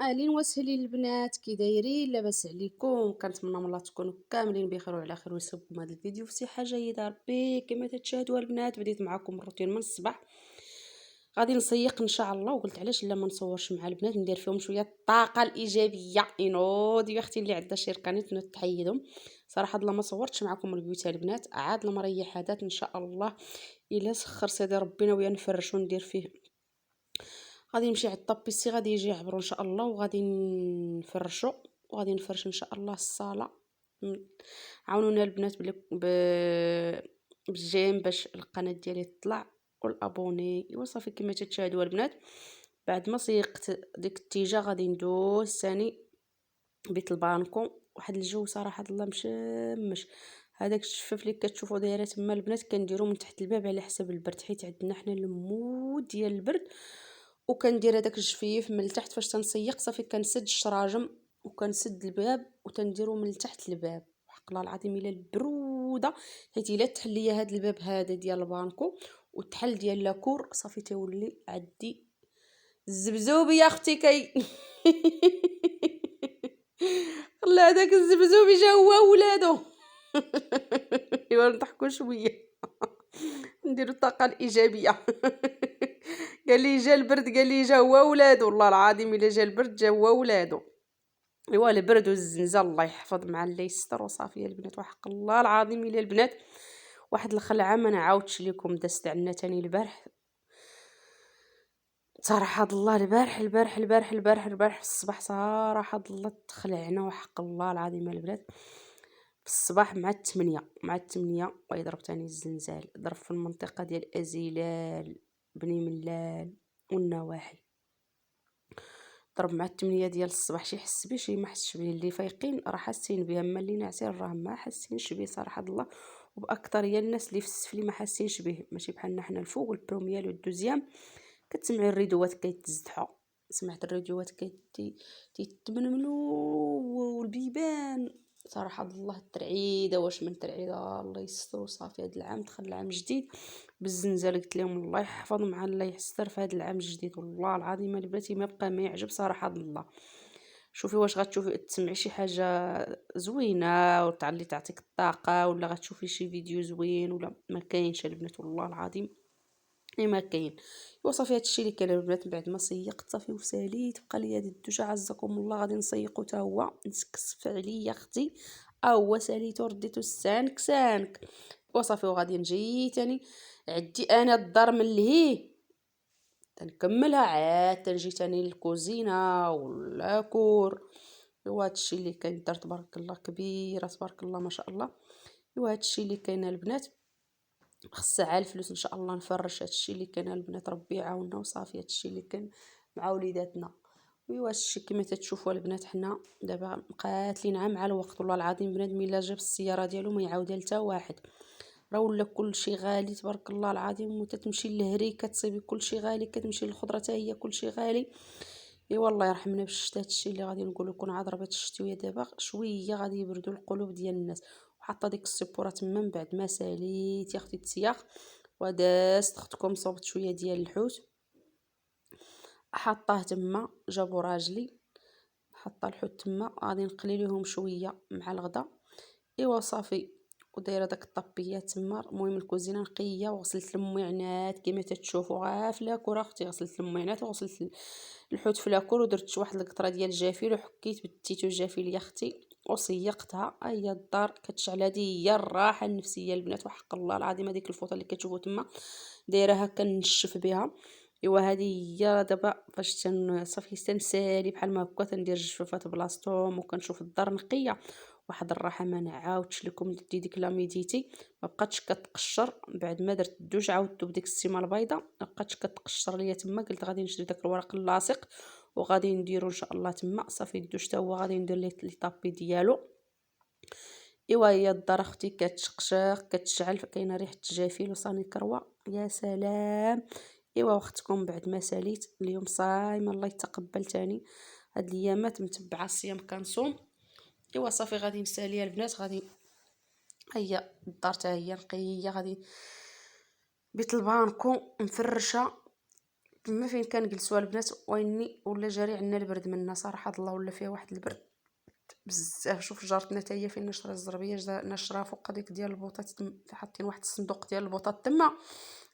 اهلين وسهلين البنات، كي دايرين؟ لاباس عليكم؟ كنتمنى من الله تكونوا كاملين بخير وعلى خير ويصيبكم هذا الفيديو في صحه جيده ربي. كما تشاهدوا البنات بديت معكم الروتين من الصباح. غادي نسيق ان شاء الله، وقلت علاش لا ما نصورش مع البنات ندير فيهم شويه الطاقه الايجابيه. ينوض يا اختي اللي عندها شي رقانيت نتحيدهم. صراحه الله ما صورتش معكم البيوت البنات، عاد لما ريح هذات ان شاء الله الا سخر سيدي ربنا ويا نفرش وندير فيه. غادي نمشي عند الطابيسي، غادي يجي يعبروا ان شاء الله، وغادي نفرشوا وغادي نفرش ان شاء الله الصاله. م- عاونونا البنات بالجيم باش القناه ديالي تطلع والابوني. وصافي كما تشاهدوا البنات، بعد ما سيقت ديك التيجه غادي ندوز ثاني بيت البانكو. واحد الجو صراحه الله مشمش. هذاك الشفاف اللي كتشوفوا دايره تما البنات كنديرو من تحت الباب على حساب البرد، حيت عندنا حنا المود ديال البرد. وكندير هذاك الجفيف من التحت فاش تنسيق، صافي كنسد الشراجم وكنسد الباب وتنديرو من التحت الباب. حق الله العظيم الا البروده، حيت الا تحل ليا هذا الباب هذا ديال البانكو وتحل ديال لاكور صافي تولي عندي الزبزوبي يا اختي كي خلا هذاك الزبزوبي جا هو ولادو ايوا نضحكوا شويه نديروا الطاقه الايجابيه قال لي جا البرد، قال لي جا هو ولادو، والله العظيم الا جا البرد جا هو ولادو. ايوا البرد والزنزال الله يحفظ مع اللي يستر. وصافي يا البنات وحق الله العظيم الا البنات واحد الخلعه ما نعاودش لكم دازت عندنا تاني البارح. صراحة الله البارح في الصباح صراحة الله تخلعنا وحق الله العظيم البنات. في الصباح مع التمنية ويضرب تاني الزنزال، ضرب في المنطقة ديال أزيلال بني ملال والنواحي. ضرب مع التمنية ديال الصباح، شي حس بيه شي ما حسش بيه. اللي فايقين راه حاسين بيه، اما اللي ناعسين راه ما حاسينش بيه صراحة الله. وبأكثرية الناس اللي في السفلي ما حاسينش بيه، ماشي بحالنا حنا الفوق والبروميال والدوزيام. كتسمعي الريدوات كيتزدحوا، سمعت الريديوهات تيتمنمنوا والبيبان. صراحة الله الترعيدة واش من ترعيدة الله يستر. وصافي هاد العام دخل العام جديد بالزنزال، قلت لهم الله يحفظ مع الله يستر في هاد العام الجديد. والله العظيم البناتي ما بقى ما يعجب صراحة الله. شوفي واش غتشوفي تسمعي شي حاجة زوينة وتعلي تعطيك الطاقة، ولا غتشوفي شي فيديو زوين، ولا ما كاينش البنات والله العظيم ما كاين. وصافي هادشي اللي كان البنات. من بعد ما سيقت صافي وساليت بقى لي هاد الدوشه عزكم الله، غادي نسيقو تا هو نسكسف عليا اختي. هو ساليتو رديتو السانك سانك. وصافي وغادي نجي تاني عدي انا الدار من لهيه تنكملها، عاد تنجي تاني للكوزينه واللاكور. ايوا هادشي اللي كاين دار تبارك الله كبيره تبارك الله ما شاء الله. ايوا هادشي اللي كاين البنات. خاصها عا الفلوس ان شاء الله نفرش هادشي اللي كان البنات ربي يعاوننا. وصافي هادشي اللي كان مع وليداتنا. ويوا هادشي كما تتشوفوا البنات حنا دابا مقاتلين مع الوقت. والله العظيم بنادم الا جاب السياره ديالو ما يعاودها لتا واحد. راه ولا كلشي غالي تبارك الله العظيم، وتتمشي للهري كتصيبي كلشي غالي، كتمشي للخضره حتى هي كلشي غالي. اي والله يرحمنا بالشتا. هادشي اللي غادي نقول لكم، عاد ضربات الشتويه دابا شويه غادي يبردوا القلوب ديال الناس. وحاطه ديك السبوره تما من بعد ما ساليت يا اختي التسياخ ودازت اختكم صوبت شويه ديال الحوت حطاه تما. جابوا راجلي حاطه الحوت تما، غادي نقلي لهم شويه مع الغدا. ايوا صافي ودايره داك الطبيات تما. المهم الكوزينه نقيه وغسلت المعينات كما تتشوفوا غا في لاكور اختي. غسلت المعينات وغسلت الحوت في لاكور ودرت واحد القطره ديال الجافيل وحكيت بالتيتو الجافيل يا اختي وصيقتها. هي الدار كتشعل. هذه هي الراحه النفسيه البنات وحق الله العظيم. هذيك الفوطه اللي كتشوفوا تما دايرها كنشف بها. ايوا هذه هي دابا فاش صافي تنسالي بحال ما هكا تندير الجفافات بلاصتهم وكنشوف الدار نقيه. واحد الراحه ما نعاودش لكم. دي ديك لاميديتي ما بقاتش كتقشر بعد ما درت الدوش. عاودت بديك السيمه البيضاء ما بقاتش كتقشر ليا تما. قلت غادي نشري داك الورق اللاصق وغادي نديرو ان شاء الله تما. صافي الدوش حتى هو غادي ندير ليه لي طابي ديالو. ايوا هي الدار اختي كتشقشق كتشعل، كاينه ريحه الجافيل وصاني كروه يا سلام. ايوا اختكم بعد ما ساليت اليوم صايمه الله يتقبل تاني. هاد الايامات متبعه الصيام كنصوم. ايوا صافي غادي نساليها البنات. غادي هي الدار هي نقيه. غادي بيت البانكو مفرشه ما فين كنجلسوا البنات، واني ولا جاري عنا البرد منا صراحه الله، ولا فيها واحد البرد بزاف. شوف جارتنا حتى هي فين نشرا الزربيه نشرا فوق ديك ديال البوطات، حاطين واحد الصندوق ديال البوطات تما،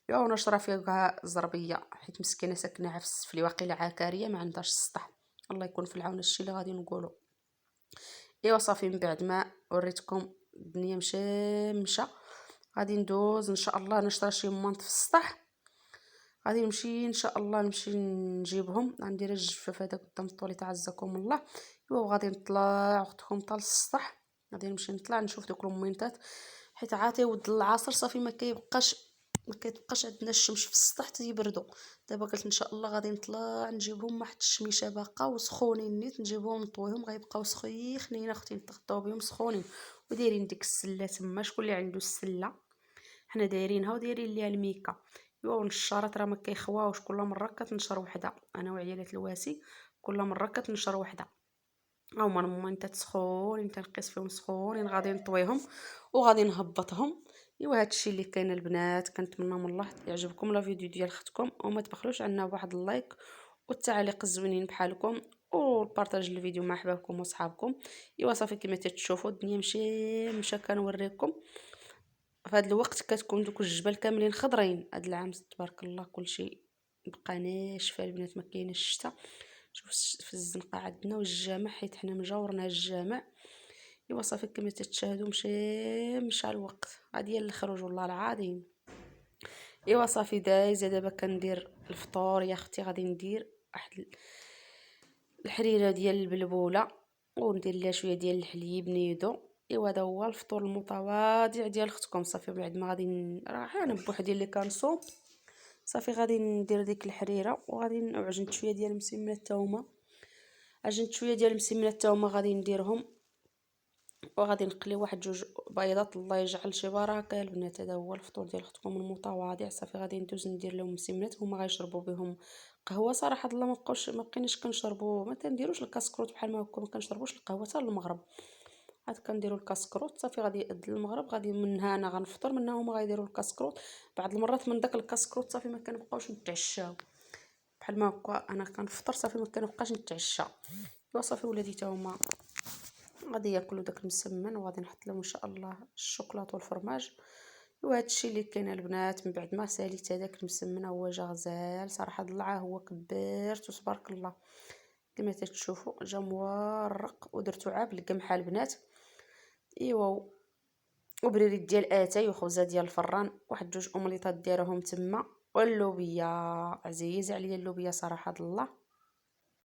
يا ونشرا فيها كاع الزربيه، حيت مسكينه ساكنه في السفلي واقيلا عكاريه ما عندهاش السطح. الله يكون في العون، الشيء اللي غادي نقولوا. ايوا صافي، من بعد ما وريتكم الدنيا مشى، غادي ندوز ان شاء الله نشرا شي مونط في السطح. غادي نمشي ان شاء الله، نمشي نجيبهم، غندير الجفاف هذا قدام الطولي تعزكم الله. ايوا وغادي نطلع اختكم طال السطح، غادي نمشي نطلع نشوف دوك الموينتات، حيت عاطي ود العصر صافي ما كيتبقاش عندنا الشمس في السطح تيبردوا. دابا قلت ان شاء الله غادي نطلع نجيبهم واحد الشميشه باقا وسخونين نيت، نجيبهم نطويهم غيبقاو سخيخنين اختي، نتغطاو بهم سخونين. ودايرين ديك السله تما، شكون اللي عنده السله حنا دايرينها ودايرين ليها الميكا. ايوا ونشارات راه ما كيخواوش، كل مره كتنشر وحده، انا وعيالات الواسي كل مره كتنشر وحده. ها هما الموينتات سخونين تنقيس فيهم سخونين، غادي نطويهم وغادي نهبطهم. ايوا هادشي اللي كاين البنات، كنتمنى من الله يعجبكم لا فيديو ديال اختكم، وما تبخلوش عنا بواحد اللايك والتعليق الزوينين بحالكم، وبارطاج الفيديو مع احبابكم وصحابكم. ايوا صافي، كما تتشوفوا الدنيا مشى كنوريكم. في هذا الوقت كتكون دوك الجبال كاملين خضرين. هذا العام تبارك الله كلشي بقى ناشف البنات، ما كاينش الشتا. شوف في الزنقه عندنا والجامع، حيت حنا مجاورنا الجامع. ايوا صافي، كما تتشاهدوا مشى الوقت، غادي الخروج والله العظيم. ايوا صافي دايزه، دابا كندير الفطور يا اختي. غادي ندير واحد الحريره ديال البلبوله، وندير ليها شويه ديال الحليب نيدو. ايوا هذا هو الفطور المتواضع ديال اختكم. صافي بعد ما غادي راه انا بوحدي اللي كنصوم، صافي غادي ندير ديك الحريره، وغادي عجنت شويه ديال مسمنه الثومه، غادي نديرهم، وغادي نقلي واحد جوج بيضات. الله يجعل شي بركه البنات. هذا هو الفطور ديال اختكم المتواضع. صافي غادي ندوز ندير لهم مسمنات، هما غيشربوا بهم قهوه. صراحه الله ما بقيناش كنشربوا، ما تنديروش الكاسكروت بحال ما هكا، ما كنشربوش القهوه حتى المغرب، عاد كنديروا الكاسكروت. صافي غادي يأذن المغرب، غادي منها انا غنفطر، منها هما غيديروا الكاسكروت. بعض المرات من داك الكاسكروت صافي ما كنبقاوش نتعشاو بحال ما هكا، انا كنفطر صافي ما كنبقاش نتعشى. وصافي ولادي تا هما غادي ياكلوا داك المسمن، وغادي نحط لهم ان شاء الله الشوكولاط والفرماج. وهذا الشيء اللي كاين البنات. من بعد ما ساليت هذاك المسمن، هو جا غزال صراحه، ضلعه هو كبرت وتبارك الله كما تتشوفوا، جا مورق ودرتو عاب القمحه البنات. ايوا وبريريت ديال اتاي وخبزه ديال الفران، واحد جوج اومليطات دايرهم تما، واللوبيا عزيزه عليا اللوبيا صراحه الله.